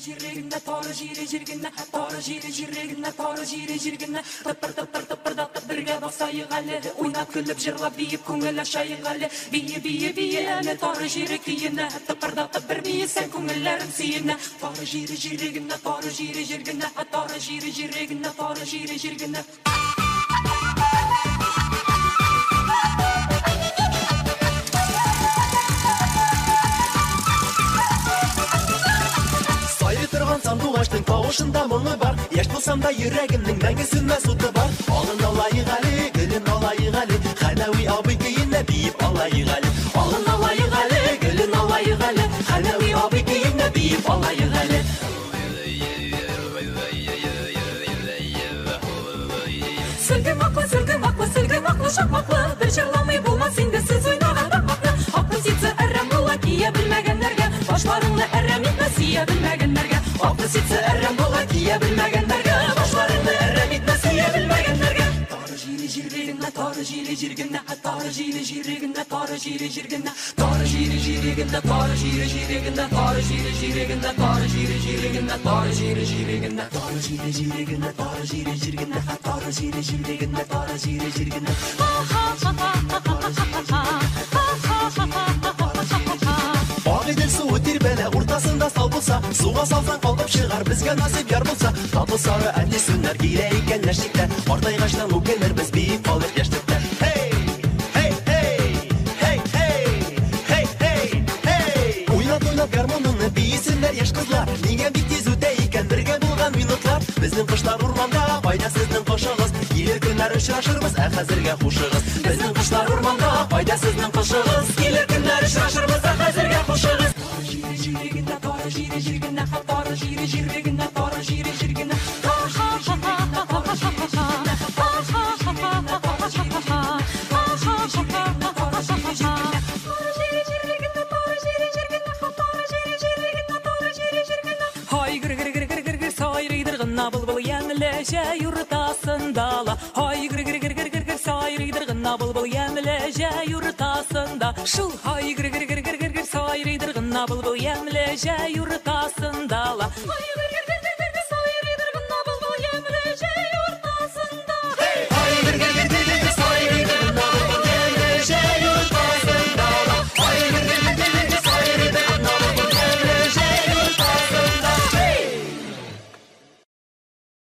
jirigina tora jirigina tora jirigina tora jirigina tapır tapır tapır da birge basayı gale oynab kulib jırlab biyib ko'ngil aşayı gale biye ane tora jirigina tapır da bir biye sen ko'ngillarim siyina tora jirigina tora jirigina tora jirigina tora jirigina Sandуғаштың тауышында мұңы бар Еш болсам да жүрегімнің мәңгі сүнмәс оты бар Алын алайық әлі, гүлін алайық әлі Хәнәуи абый күйіне бейіп алайық әлі Алын алайық әлі, гүлін алайық әлі Хәнәуи абый күйіне бейіп алайық әлі Сөлгім ақлы, шақмақлы Бір жырламай болмас енді сіз ойнаған бақмақлы Оппозиция әрім бола кие білмәгендерге Башларыңны әрім етмә сие білмәгендерге Оппозиция әрім бола кие білмәгендерге Башларыңны әрім етмә сие білмәгендерге Торы jirigina торы jirigina торы jirigina торы jirigina торы jirigina торы jirigina торы jirigina торы jirigina торы jirigina торы jirigina торы jirigina торы jirigina торы jirigina Ағидел суы тербәлә уртасында сал булса Суға салсан қалқып шығар бізге насип яр болса Татыл сары әнле сүннәр килә икән нәшиктә Артайғачтан үкенер біз бейіп қалыр яштықта Уйнап гармоныңны бейсінлер яш қызлар Неге бик тез үтә икән бірге болған минутлар Біздің құштар урманда пайда сіздің қошығыз Келер күнләр ұшырашырбыз, ә хәзірге хушығыз Біздің құштар урманда пайда сіздің қошығыз Келер күнләр ұшырашырбыз, ә хәзірге хушығыз Jirigina tora jirigina tora jirigina tora jirigina Hay gır sayrıydırgına bulbul yemleşe yurtasındala Hay gır sayrıydırgına bulbul yemleşe yurtasında Şıl hay gır sayrıydırgına bulbul yemleşe yurtasındala Hay gır